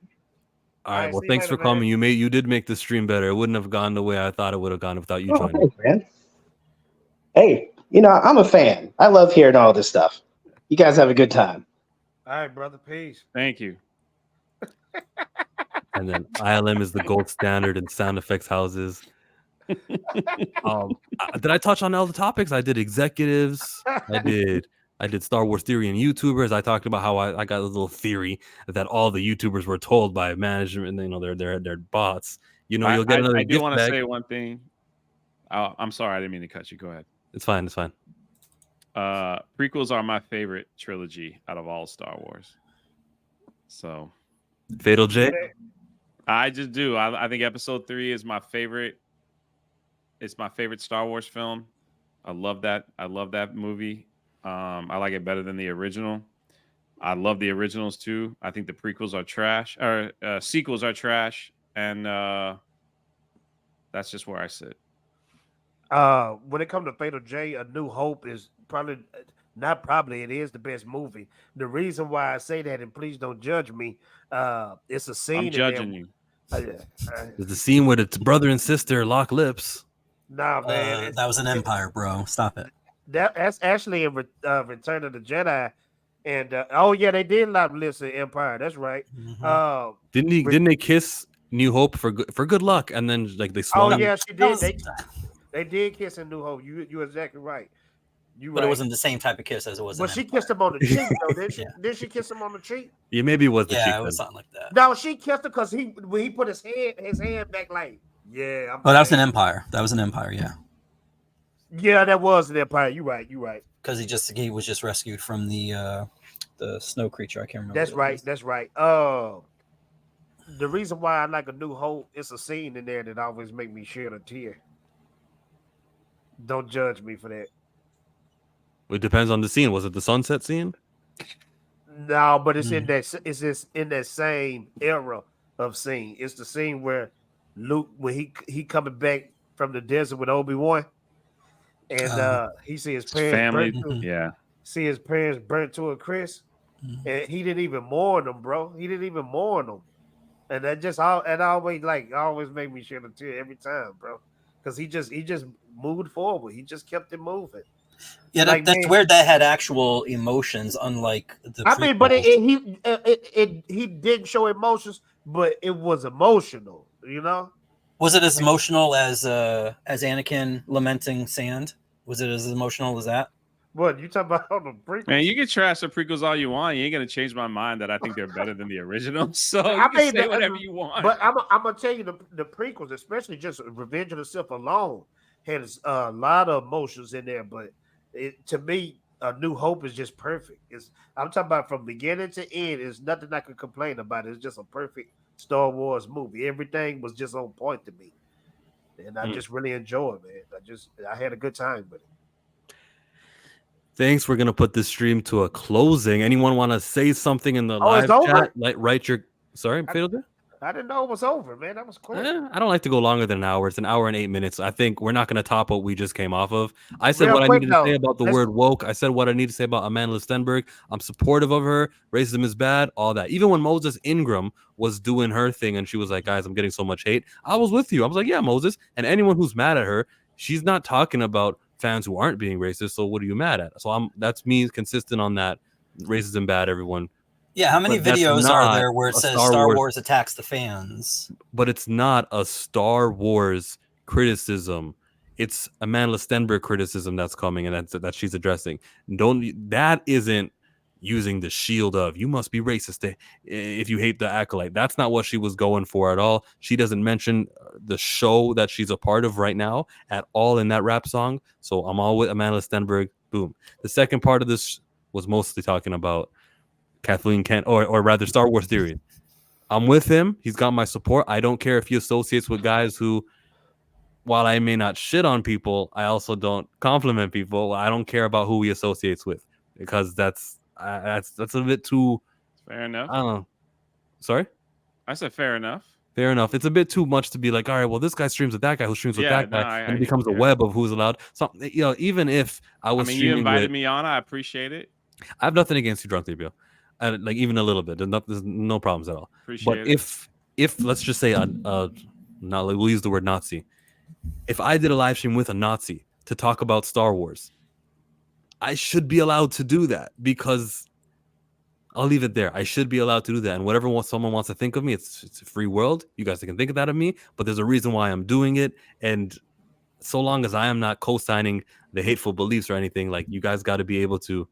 All right. Well, see you thanks later, for coming. man. You did make the stream better. It wouldn't have gone the way I thought it would have gone without you Oh, joining. thanks, man. Hey, I'm a fan. I love hearing all this stuff. You guys have a good time. All right, brother. Peace. Thank you. And then ILM is the gold standard in sound effects houses. Did I touch on all the topics? I did executives. I did Star Wars theory and YouTubers. I talked about how I got a little theory that all the YouTubers were told by management, they're bots. You'll get another I do gift want to bag. say one thing. I'm sorry, I didn't mean to cut you. Go ahead. It's fine. Prequels are my favorite trilogy out of all Star Wars. So Fatal J. I just do. I think Episode 3 is my favorite. It's my favorite Star Wars film. I love that. I love that movie. I like it better than the original. I love the originals too. I think the prequels are trash, or sequels are trash, and that's just where I sit. When it comes to Fatal J, A New Hope is probably not probably it is the best movie. The reason why I say that, and please don't judge me, it's a scene. I'm judging you. There's the scene where it's brother and sister lock lips. Nah, man, That was an Empire, bro. Stop it. That's actually in Return of the Jedi, and oh yeah, they did lock lips in Empire. That's right. Mhm. Didn't they kiss New Hope for good luck, and then like they swung? Oh yeah, she That did. was- They did kiss in New Hope. You exactly right. but it wasn't the same type of kiss as it was. But in she Empire. kissed him on the cheek, though. Did she? Yeah. Did she kiss him on the cheek? Yeah, maybe it was the cheek. Yeah, it was then. something like that. No, she kissed him because when he put his hand back like, yeah. Oh, that was an Empire. That was an Empire, yeah. Yeah, that was an Empire. You right. Because he was just rescued from the snow creature. I can't remember. That's what it right. was. That's right. The reason why I like A New Hope, it's a scene in there that always make me shed a tear. Don't judge me for that. It depends on the scene. Was it the sunset scene? No, but it's in that. It's just in that same era of scene. It's the scene where Luke, when he coming back from the desert with Obi-Wan, and he see his parents Family, burnt to, yeah. see his parents burnt to a crisp, and he didn't even mourn them, bro. He didn't even mourn them. And that just always made me shed a tear every time, bro. Because he just moved forward. He just kept it moving. Yeah, Like, that's man, weird. That had actual emotions, unlike the I mean, but prequels. he didn't show emotions, but it was emotional. You know. Was it as emotional as Anakin lamenting sand? Was it as emotional as that? What you talking about on the prequels? Man, you can trash the prequels all you want. You ain't gonna change my mind that I think they're better than the original. So I you can mean, say whatever you want. But I'm gonna tell you the prequels, especially just Revenge of the Sith alone, had a lot of emotions in there. But to me, A New Hope is just perfect. I'm talking about from beginning to end. There's nothing I could complain about. It's just a perfect Star Wars movie. Everything was just on point to me, and I just really enjoyed it, man. I had a good time with it. Thanks. We're gonna put this stream to a closing. Anyone want to say something in the live it's chat? over? Like, write your. Sorry, Fatal. I didn't know it was over, man. That was quick. I don't like to go longer than an hour. It's an hour and 8 minutes. I think we're not going to top what we just came off of. I said Real what I quick, needed to say though. about the word woke. I said what I need to say about Amandla Stenberg. I'm supportive of her. Racism is bad. All that. Even when Moses Ingram was doing her thing and she was like, guys, I'm getting so much hate. I was with you. I was like, yeah, Moses. And anyone who's mad at her, she's not talking about fans who aren't being racist. So what are you mad at? So that's me consistent on that. Racism bad, everyone. Yeah, how many But that's videos are not there where it a says Star Wars attacks the fans? But it's not a Star Wars criticism. It's Amandla Stenberg criticism that's coming and that she's addressing. That isn't using the shield of you must be racist if you hate the acolyte. That's not what she was going for at all. She doesn't mention the show that she's a part of right now at all in that rap song. So I'm all with Amandla Stenberg. Boom. The second part of this was mostly talking about Kathleen Kennedy, or rather Star Wars theory. I'm with him. He's got my support. I don't care if he associates with guys who, while I may not shit on people, I also don't compliment people. I don't care about who he associates with because that's a bit too. Fair enough. I don't know. Sorry? I said fair enough. Fair enough. It's a bit too much to be like, all right, well, this guy streams with that guy who streams with that guy, and it becomes a web of who's allowed. So, even if I was streaming you invited me on, I appreciate it. I have nothing against you, Drunk Theo. Like even a little bit. There's no problems at all. Appreciate but it. if let's just say we'll use the word Nazi. If I did a live stream with a Nazi to talk about Star Wars, I should be allowed to do that because I'll leave it there. I should be allowed to do that. And whatever someone wants to think of me, it's a free world. You guys can think of that of me, but there's a reason why I'm doing it. And so long as I am not co-signing the hateful beliefs or anything, like you guys got to be able to.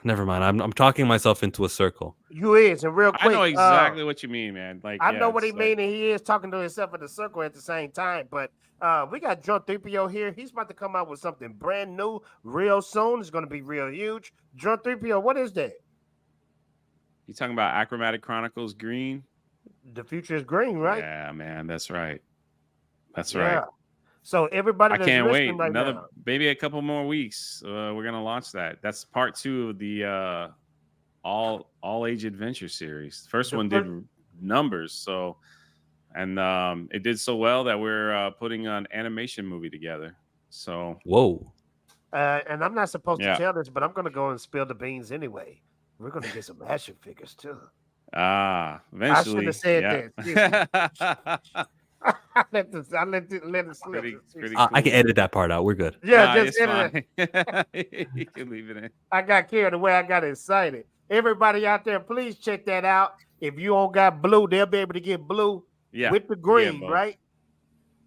Never mind. I'm talking myself into a circle. You is, and real quick. I know exactly what you mean, man. Like I know what he mean, and he is talking to himself in a circle at the same time. But we got Drunk 3PO here. He's about to come out with something brand new real soon. It's going to be real huge. Drunk 3PO, what is that? You talking about Achromatic Chronicles Green? The future is green, right? Yeah, man. That's right. That's right. So everybody, I can't wait. Right maybe a couple more weeks. We're gonna launch that. That's part 2 of the all age adventure series. First one did numbers, so and it did so well that we're putting an animation movie together. So whoa. And I'm not supposed to tell this, but I'm gonna go and spill the beans anyway. We're gonna get some action figures too. Eventually. I should have said that. I let it slip. Pretty cool. I can edit that part out. We're good. Yeah, just edit it. You can leave it in. I got carried away. I got excited. Everybody out there, please check that out. If you don't got blue, they'll be able to get blue with the green, right?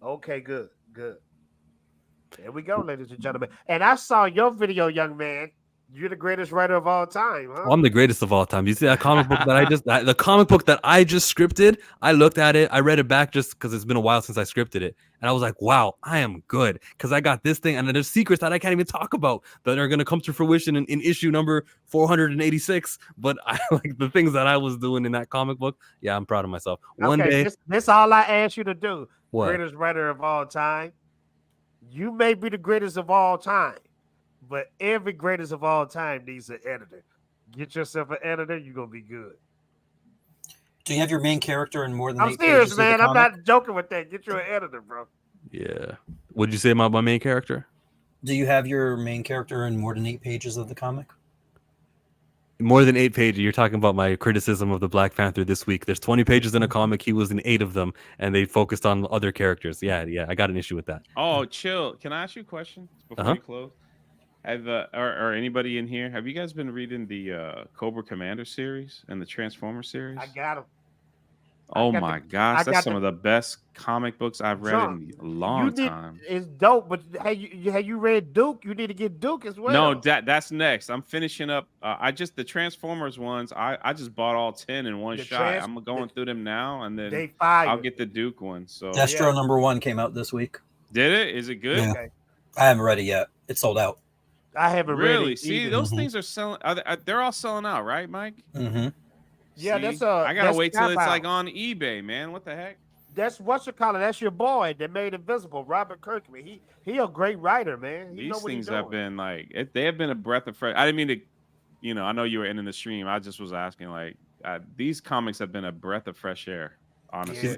Okay, good. There we go, ladies and gentlemen. And I saw your video, young man. You're the greatest writer of all time, huh? Well, I'm the greatest of all time. You see that comic book that the comic book that I just scripted? I looked at it. I read it back just because it's been a while since I scripted it. And I was like, wow, I am good. Because I got this thing. And there's secrets that I can't even talk about that are going to come to fruition in issue number 486. But I like the things that I was doing in that comic book. Yeah, I'm proud of myself. One day. This all I asked you to do. What? Greatest writer of all time. You may be the greatest of all time. But every greatest of all time needs an editor. Get yourself an editor, you're going to be good. Do you have your main character in more than I'm 8 serious, pages man. of the I'm comic? not joking with that. Get you an editor, bro. Yeah. What'd you say about my main character? Do you have your main character in more than 8 pages of the comic? More than 8 pages. You're talking about my criticism of the Black Panther this week. There's 20 pages in a comic. He was in 8 of them, and they focused on other characters. Yeah, I got an issue with that. Oh, chill. Can I ask you a question before you close? Have or anybody in here? Have you guys been reading the Cobra Commander series and the Transformer series? I got them. Oh my gosh, that's some of the best comic books I've read in a long time. It's dope, but have you read Duke? You need to get Duke as well. No, that's next. I'm finishing up. The Transformers ones. I just bought all 10 in one shot. I'm going through them now, and then I'll get the Duke one. So Destro #1 came out this week. Did it? Is it good? Yeah. Okay. I haven't read it yet. It's sold out. I haven't really. See, those things are selling. They're all selling out, right, Mike? Mm-hmm. Yeah, see, I gotta wait till it's like on eBay, man. What the heck? That's what you call it. That's your boy that made Invisible, Robert Kirkman. He a great writer, man. These things have been like they have been a breath of fresh. I didn't mean to, I know you were ending the stream. I just was asking, like, these comics have been a breath of fresh air, honestly. Yeah.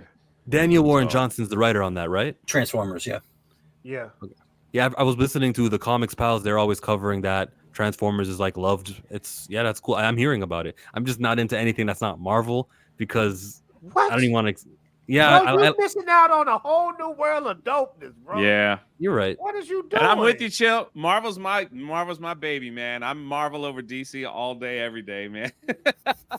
Daniel Warren Johnson's the writer on that, right? Transformers, yeah. Yeah. Okay. Yeah, I was listening to the Comics Pals. They're always covering that. Transformers is like loved. That's cool. I'm hearing about it. I'm just not into anything that's not Marvel because I don't even want to. Yeah, bro, you're missing out on a whole new world of dopeness, bro. Yeah, you're right. What is you doing? And I'm with you, Chill. Marvel's my baby, man. I'm Marvel over DC all day, every day, man.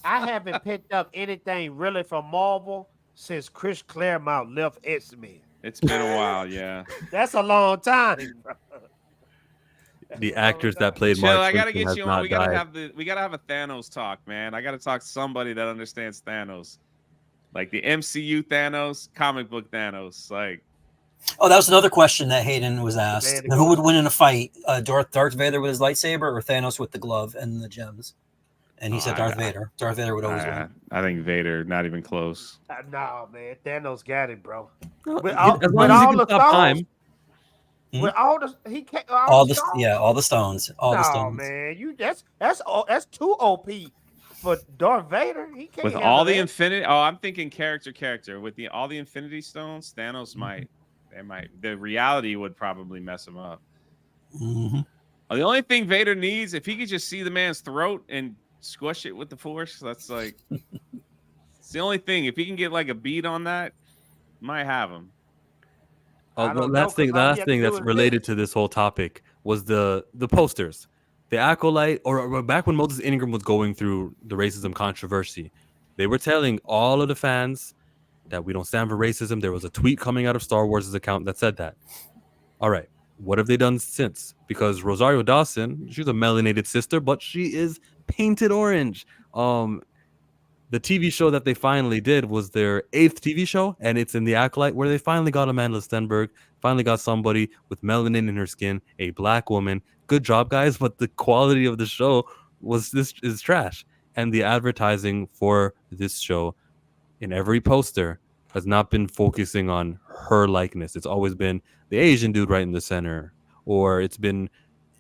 I haven't picked up anything really from Marvel since Chris Claremont left X-Men. It's been a while, yeah. That's a long time, bro. The actors that played Chill, Mark I gotta get you on. We gotta died. have a Thanos talk, man. I gotta talk to somebody that understands Thanos, like the MCU Thanos, comic book Thanos. Like, oh, that was another question that Hayden was asked: who would win in a fight, Darth Vader with his lightsaber or Thanos with the glove and the gems? And he said Darth Vader. Darth Vader would always win. I think Vader, not even close. No, man, Thanos got it, bro. With all the stones. With all the all the stones. The stones. Man, that's too OP for Darth Vader. He can't with all the infinity. Oh, I'm thinking character. With all the Infinity Stones, Thanos might. The reality would probably mess him up. Mm-hmm. The only thing Vader needs, if he could just see the man's throat and squish it with the Force, that's like. It's the only thing. If he can get like a beat on that, might have him. The last thing that's related to this whole topic was the posters. The Acolyte, or back when Moses Ingram was going through the racism controversy, they were telling all of the fans that we don't stand for racism. There was a tweet coming out of Star Wars' account that said that. All right, what have they done since? Because Rosario Dawson, she's a melanated sister, but she is painted orange. The TV show that they finally did was their 8th TV show, and it's in The Acolyte, where they finally got Amandla Stenberg, finally got somebody with melanin in her skin, a black woman. Good job, guys, but the quality of the show is trash. And the advertising for this show in every poster has not been focusing on her likeness. It's always been the Asian dude right in the center, or it's been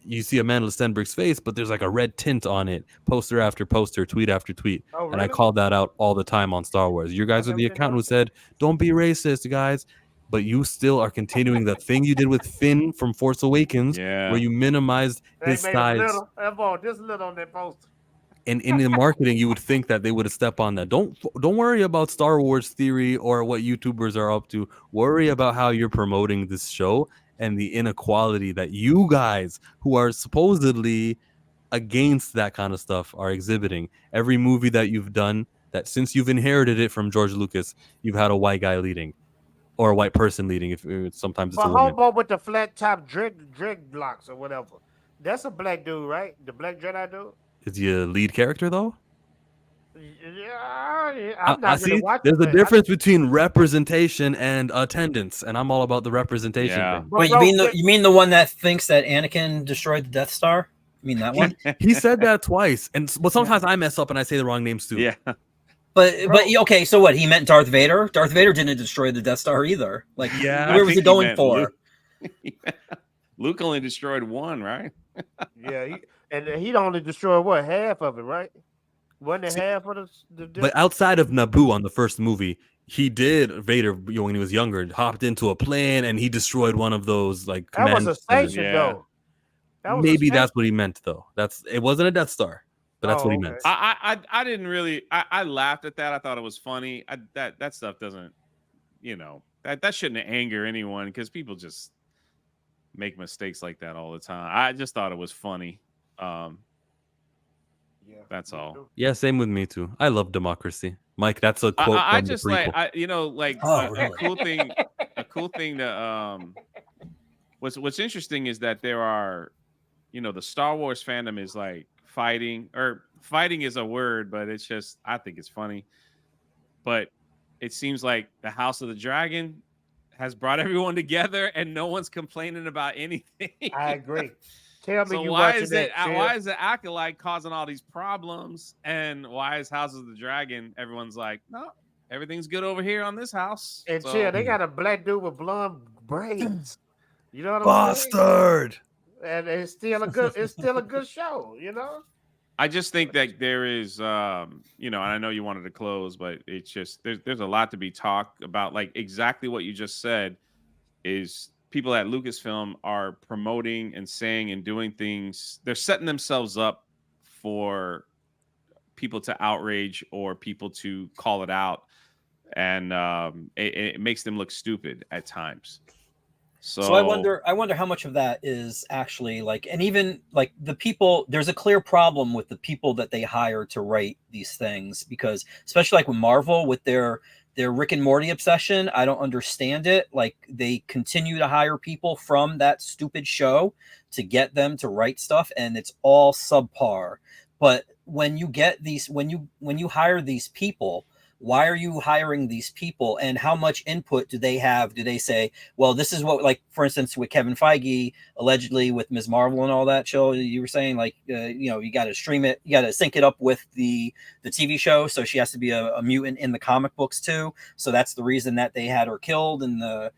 you see Amandla Stenberg's face, but there's like a red tint on it, poster after poster, tweet after tweet. Oh, really? And I called that out all the time on Star Wars. You guys are the account who said, don't be racist, you guys. But you still are continuing the thing you did with Finn from Force Awakens, where you minimized his size. This little on that poster. And in the marketing, you would think that they would have stepped on that. Don't worry about Star Wars theory or what YouTubers are up to. Worry about how you're promoting this show and the inequality that you guys, who are supposedly against that kind of stuff, are exhibiting. Every movie that you've done, that since you've inherited it from George Lucas, you've had a white guy leading, or a white person leading. If sometimes it's a woman. Hobo with the flat top dread blocks or whatever. That's a black dude, right? The black Jedi dude. Is he a lead character though? Yeah, I'm not see. There's a difference between representation and attendance, and I'm all about the representation thing. Wait, you mean the one that thinks that Anakin destroyed the Death Star? You mean that one? He said that twice, but sometimes I mess up and I say the wrong names too. Yeah. But okay, so what? He meant Darth Vader. Darth Vader didn't destroy the Death Star either. Like, where was he going for? Luke only destroyed one, right? Yeah, he only destroyed what, half of it, right? Wasn't it half of the But outside of Naboo on the first movie, he did Vader when he was younger, hopped into a plane and he destroyed one of those like that was a station though. Maybe that's what he meant though. It wasn't a Death Star. but that's what he meant. I didn't really. I laughed at that. I thought it was funny. That stuff doesn't, that shouldn't anger anyone because people just make mistakes like that all the time. I just thought it was funny. That's all. Yeah, same with me too. I love democracy, Mike. That's a quote I from just the prequel. A cool thing. A cool thing to what's interesting is that there are, the Star Wars fandom is like fighting is a word, but it's just, I think it's funny. But it seems like the House of the Dragon has brought everyone together and no one's complaining about anything. I agree. Tell me, so why is the Acolyte causing all these problems? And why is House of the Dragon, everyone's like, no, everything's good over here on this house. And chill, they got a black dude with blonde braids. You know what I'm saying? Bastard. And it's still a good show, I just think that there is, and I know you wanted to close, but it's just there's a lot to be talked about. Like exactly what you just said is people at Lucasfilm are promoting and saying and doing things. They're setting themselves up for people to outrage or people to call it out, and it makes them look stupid at times. So I wonder how much of that is actually like, and even like the people, there's a clear problem with the people that they hire to write these things, because especially like with Marvel with their Rick and Morty obsession, I don't understand it. Like they continue to hire people from that stupid show to get them to write stuff, and it's all subpar. But when you get these, when you hire these people, why are you hiring these people, and how much input do they have? Do they say, well, this is what, like, for instance, with Kevin Feige, allegedly with Ms. Marvel and all that show, you were saying, like, you got to stream it, you got to sync it up with the TV show. So she has to be a mutant in the comic books too. So that's the reason that they had her killed in the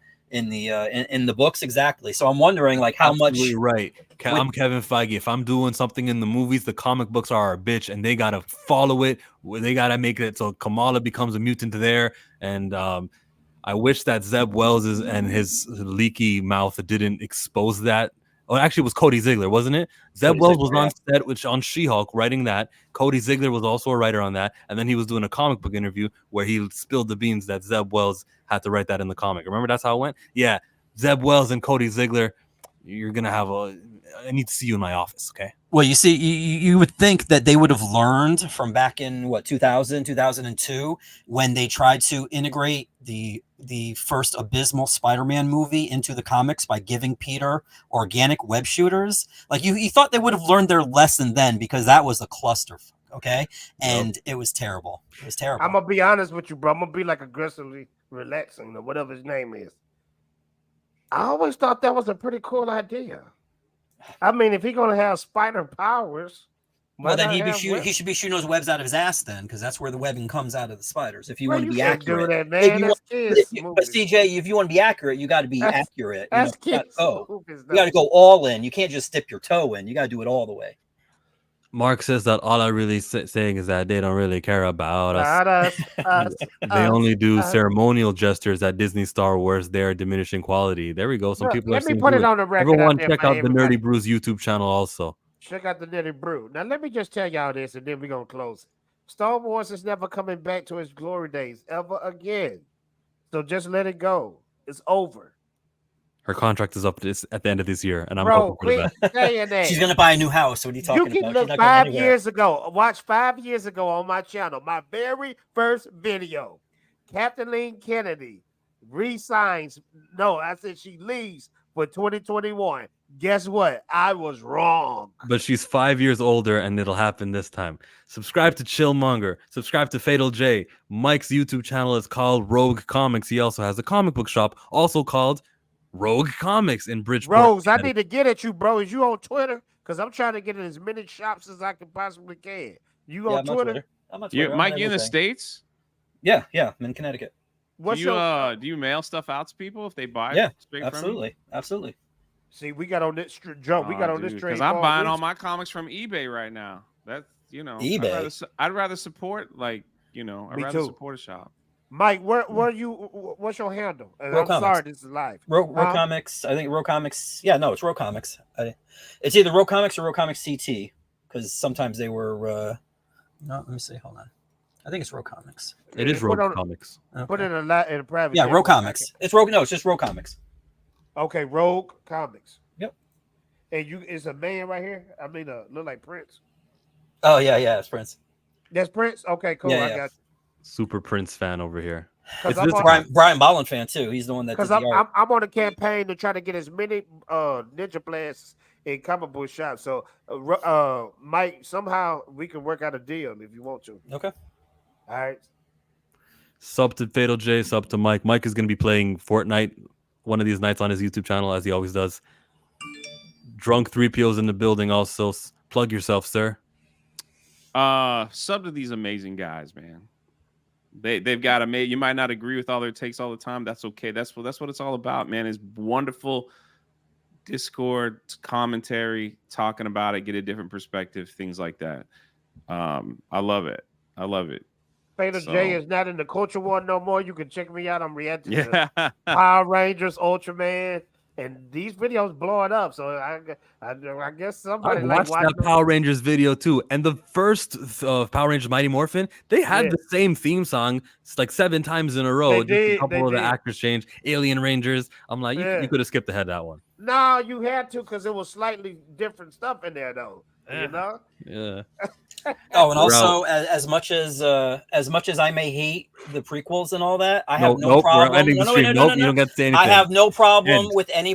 books. Exactly. So I'm wondering, like, how Absolutely much. Right. I'm Kevin Feige. If I'm doing something in the movies, the comic books are a bitch, and they gotta follow it. They gotta make it so Kamala becomes a mutant there. And I wish that Zeb Wells and his leaky mouth didn't expose that. Oh, actually, it was Cody Ziegler, wasn't it? Zeb Wells was on set on She-Hulk writing that. Cody Ziegler was also a writer on that, and then he was doing a comic book interview where he spilled the beans that Zeb Wells had to write that in the comic. Remember, that's how it went. Yeah, Zeb Wells and Cody Ziegler. You're gonna have I need to see you in my office, okay? Well, you see, you would think that they would have learned from back in 2002, when they tried to integrate the first abysmal Spider-Man movie into the comics by giving Peter organic web shooters. Like you thought they would have learned their lesson then, because that was a cluster, okay? And It was terrible. It was terrible. I'm gonna be honest with you, bro. I'm gonna be like aggressively relaxing or whatever his name is. I always thought that was a pretty cool idea. I mean, if he's gonna have spider powers, well, then he should be shooting those webs out of his ass then, because that's where the webbing comes out of the spiders. If you want to be accurate, do that, man. But CJ, if you want to be accurate, you got to be accurate. You got to go all in. You can't just dip your toe in. You got to do it all the way. Mark says that all I really saying is that they don't really care about us. They only do ceremonial gestures at Disney Star Wars. They're diminishing quality. There we go. Some people let me put it on the record. Everyone check out the Nerdy Brews YouTube channel also. Check out the Nerdy Brew. Now let me just tell y'all this, and then we're gonna close. Star Wars is never coming back to its glory days ever again. So just let it go. It's over. Her contract is up at the end of this year, and I'm hoping for that. She's gonna buy a new house. What are you talking about? You can look 5 years ago. Watch 5 years ago on my channel, my very first video. Kathleen Kennedy resigns. No, I said she leaves for 2021. Guess what? I was wrong. But she's 5 years older, and it'll happen this time. Subscribe to Chillmonger. Subscribe to Fatal J. Mike's YouTube channel is called Rogue Comics. He also has a comic book shop, also called Rogue Comics in Bridgeport. Rose, I need to get at you, bro. Is you on Twitter? Because I'm trying to get in as many shops as I can possibly can. You on Twitter? I'm on Twitter. Mike, you in the States? Yeah, I'm in Connecticut. Do you mail stuff out to people if they buy it? Yeah, absolutely. See, we got on this jump. We got on this train. Because I'm buying all my comics from eBay right now. That's eBay. I'd rather support support a shop. Mike, what's your handle? I'm sorry, this is live. Rogue Comics. I think Rogue Comics. Yeah, no, it's Rogue Comics. It's either Rogue Comics or Rogue Comics CT, because sometimes they were. No, let me see. Hold on. I think it's Row Comics. It is Rogue Comics. Okay. Put it in a private. Yeah, chat. Row Comics. It's Rogue. No, it's just Row Comics. Okay, Rogue Comics. Yep. And it's a man right here. I mean, look like Prince. Oh yeah, it's Prince. That's Prince. Okay, cool. Yeah, I yeah. got. Super Prince fan over here. Because It's this Brian Bolland fan too. He's the one that. Because Did the art. I'm on a campaign to try to get as many Ninja Blasts in comic book shops. So, Mike, somehow we can work out a deal if you want to. Okay. All right. Sub to Fatal J, sub to Mike. Mike is going to be playing Fortnite one of these nights on his YouTube channel, as he always does. Drunk 3PO's in the building also. Plug yourself, sir. Sub to these amazing guys, man. They've got to make. You might not agree with all their takes all the time. That's okay. That's what it's all about, man. Is wonderful Discord commentary, talking about it, get a different perspective, things like that. I love it. Fatal J is not in the culture war no more. You can check me out. I'm reacting Yeah. to Power Rangers, Ultraman, and these videos blowing up. So I guess somebody I like watched watching that Power Rangers video too, and the first Power Rangers Mighty Morphin, they had the same theme song like 7 times in a row. A couple of the actors changed. Alien Rangers. I'm like, you could have skipped ahead that one. No, you had to because it was slightly different stuff in there though. You know? Yeah. Oh, and also as much as I may hate the prequels and all that, I have no problem. We're ending the stream. You don't get to say anything. I have no problem with any